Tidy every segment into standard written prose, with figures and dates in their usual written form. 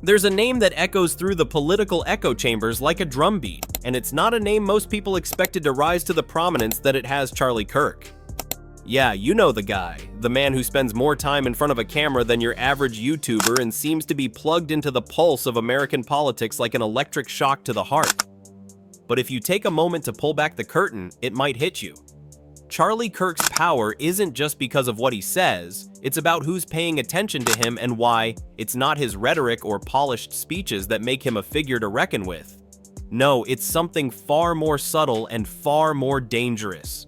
There's a name that echoes through the political echo chambers like a drumbeat, and it's not a name most people expected to rise to the prominence that it has: Charlie Kirk. Yeah, you know the guy, the man who spends more time in front of a camera than your average YouTuber and seems to be plugged into the pulse of American politics like an electric shock to the heart. But if you take a moment to pull back the curtain, it might hit you. Charlie Kirk's power isn't just because of what he says, it's about who's paying attention to him and why. It's not his rhetoric or polished speeches that make him a figure to reckon with. No, it's something far more subtle and far more dangerous.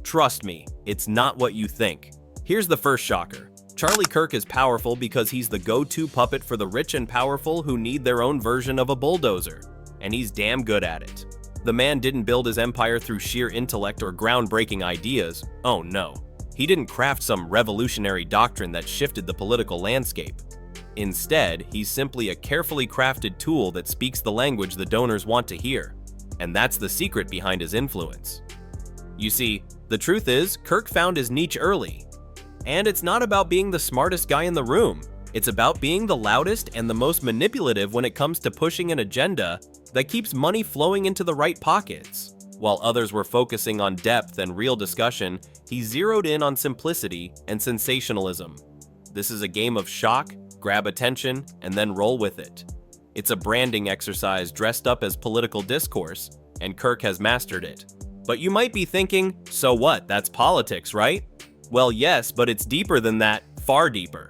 Trust me, it's not what you think. Here's the first shocker. Charlie Kirk is powerful because he's the go-to puppet for the rich and powerful who need their own version of a bulldozer, and he's damn good at it. The man didn't build his empire through sheer intellect or groundbreaking ideas. Oh no. He didn't craft some revolutionary doctrine that shifted the political landscape. Instead, he's simply a carefully crafted tool that speaks the language the donors want to hear. And that's the secret behind his influence. You see, the truth is, Kirk found his niche early. And it's not about being the smartest guy in the room. It's about being the loudest and the most manipulative when it comes to pushing an agenda that keeps money flowing into the right pockets. While others were focusing on depth and real discussion, he zeroed in on simplicity and sensationalism. This is a game of shock, grab attention, and then roll with it. It's a branding exercise dressed up as political discourse, and Kirk has mastered it. But you might be thinking, so what, that's politics, right? Well, yes, but it's deeper than that, far deeper.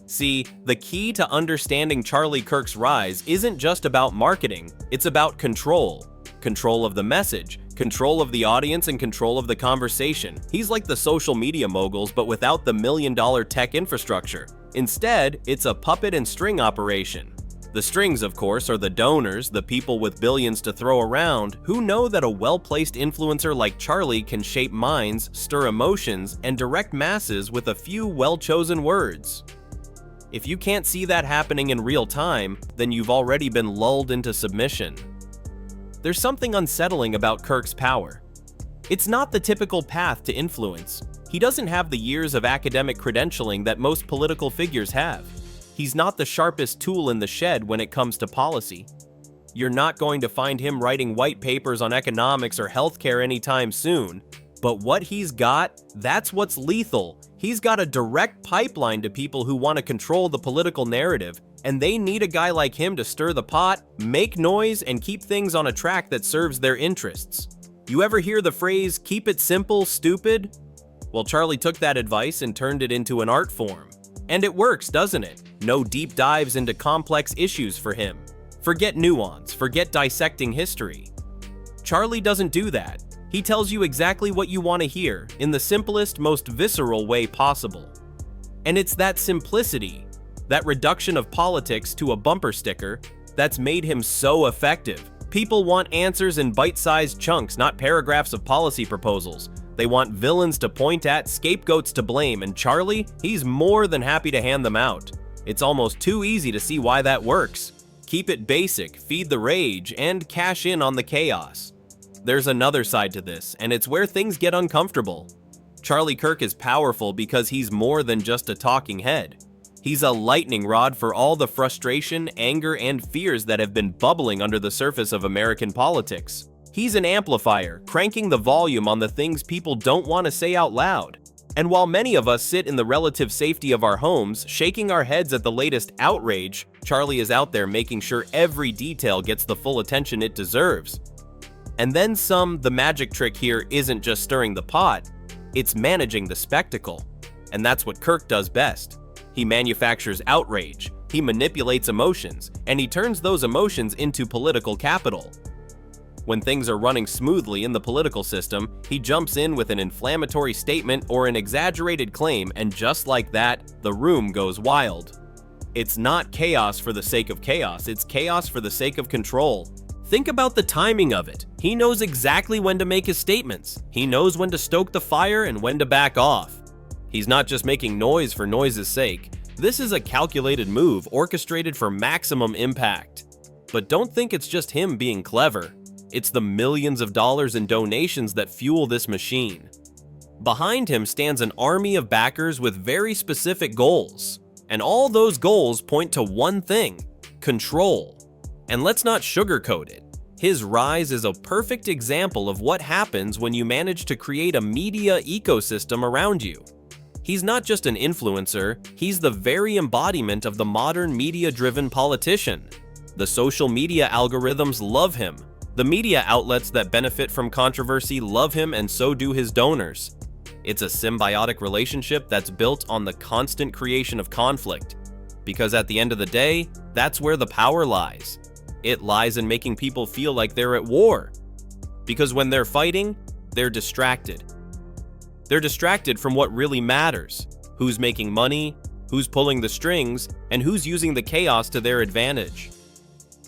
See, the key to understanding Charlie Kirk's rise isn't just about marketing, it's about control. Control of the message, control of the audience, and control of the conversation. He's like the social media moguls, but without the million-dollar tech infrastructure. Instead, it's a puppet and string operation. The strings, of course, are the donors, the people with billions to throw around, who know that a well-placed influencer like Charlie can shape minds, stir emotions, and direct masses with a few well-chosen words. If you can't see that happening in real time, then you've already been lulled into submission. There's something unsettling about Kirk's power. It's not the typical path to influence. He doesn't have the years of academic credentialing that most political figures have. He's not the sharpest tool in the shed when it comes to policy. You're not going to find him writing white papers on economics or healthcare anytime soon. But what he's got, that's what's lethal. He's got a direct pipeline to people who want to control the political narrative, and they need a guy like him to stir the pot, make noise, and keep things on a track that serves their interests. You ever hear the phrase, "keep it simple, stupid"? Well, Charlie took that advice and turned it into an art form. And it works, doesn't it? No deep dives into complex issues for him. Forget nuance, forget dissecting history. Charlie doesn't do that. He tells you exactly what you want to hear, in the simplest, most visceral way possible. And it's that simplicity, that reduction of politics to a bumper sticker, that's made him so effective. People want answers in bite-sized chunks, not paragraphs of policy proposals. They want villains to point at, scapegoats to blame, and Charlie, he's more than happy to hand them out. It's almost too easy to see why that works. Keep it basic, feed the rage, and cash in on the chaos. There's another side to this, and it's where things get uncomfortable. Charlie Kirk is powerful because he's more than just a talking head. He's a lightning rod for all the frustration, anger, and fears that have been bubbling under the surface of American politics. He's an amplifier, cranking the volume on the things people don't want to say out loud. And while many of us sit in the relative safety of our homes, shaking our heads at the latest outrage, Charlie is out there making sure every detail gets the full attention it deserves. And then some. The magic trick here isn't just stirring the pot, it's managing the spectacle. And that's what Kirk does best. He manufactures outrage, he manipulates emotions, and he turns those emotions into political capital. When things are running smoothly in the political system, he jumps in with an inflammatory statement or an exaggerated claim, and just like that, the room goes wild. It's not chaos for the sake of chaos, it's chaos for the sake of control. Think about the timing of it. He knows exactly when to make his statements. He knows when to stoke the fire and when to back off. He's not just making noise for noise's sake. This is a calculated move orchestrated for maximum impact. But don't think it's just him being clever. It's the millions of dollars in donations that fuel this machine. Behind him stands an army of backers with very specific goals. And all those goals point to one thing: control. And let's not sugarcoat it. His rise is a perfect example of what happens when you manage to create a media ecosystem around you. He's not just an influencer, he's the very embodiment of the modern media-driven politician. The social media algorithms love him. The media outlets that benefit from controversy love him, and so do his donors. It's a symbiotic relationship that's built on the constant creation of conflict. Because at the end of the day, that's where the power lies. It lies in making people feel like they're at war. Because when they're fighting, they're distracted. They're distracted from what really matters: who's making money, who's pulling the strings, and who's using the chaos to their advantage.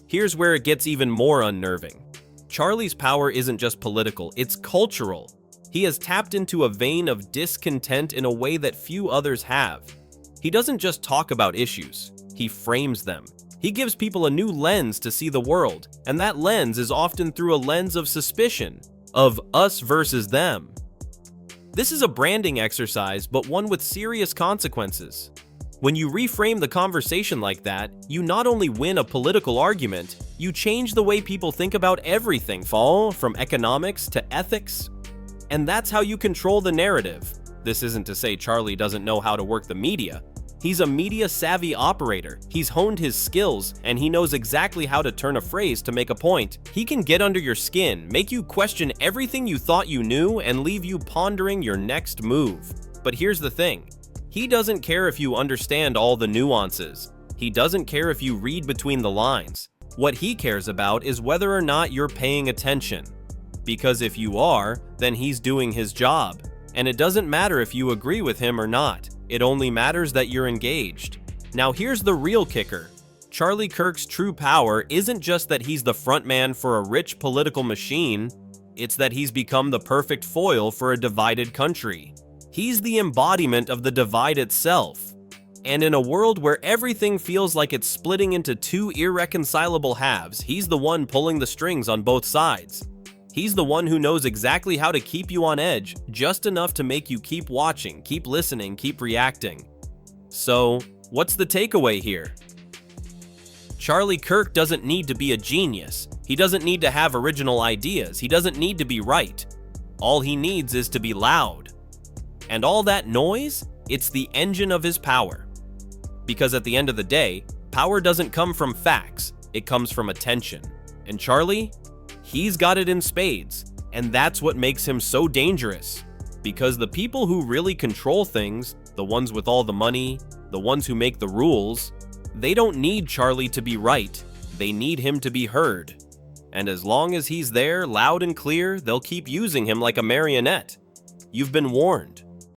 Here's where it gets even more unnerving. Charlie's power isn't just political, it's cultural. He has tapped into a vein of discontent in a way that few others have. He doesn't just talk about issues, he frames them. He gives people a new lens to see the world, and that lens is often through a lens of suspicion, of us versus them. This is a branding exercise, but one with serious consequences. When you reframe the conversation like that, you not only win a political argument, you change the way people think about everything, from economics to ethics. And that's how you control the narrative. This isn't to say Charlie doesn't know how to work the media. He's a media-savvy operator. He's honed his skills, and he knows exactly how to turn a phrase to make a point. He can get under your skin, make you question everything you thought you knew, and leave you pondering your next move. But here's the thing. He doesn't care if you understand all the nuances. He doesn't care if you read between the lines. What he cares about is whether or not you're paying attention. Because if you are, then he's doing his job. And it doesn't matter if you agree with him or not. It only matters that you're engaged. Now here's the real kicker. Charlie Kirk's true power isn't just that he's the frontman for a rich political machine, it's that he's become the perfect foil for a divided country. He's the embodiment of the divide itself. And in a world where everything feels like it's splitting into two irreconcilable halves, he's the one pulling the strings on both sides. He's the one who knows exactly how to keep you on edge, just enough to make you keep watching, keep listening, keep reacting. So, what's the takeaway here? Charlie Kirk doesn't need to be a genius. He doesn't need to have original ideas. He doesn't need to be right. All he needs is to be loud. And all that noise, it's the engine of his power. Because at the end of the day, power doesn't come from facts, it comes from attention. And Charlie? He's got it in spades, and that's what makes him so dangerous. Because the people who really control things, the ones with all the money, the ones who make the rules, they don't need Charlie to be right, they need him to be heard. And as long as he's there, loud and clear, they'll keep using him like a marionette. You've been warned.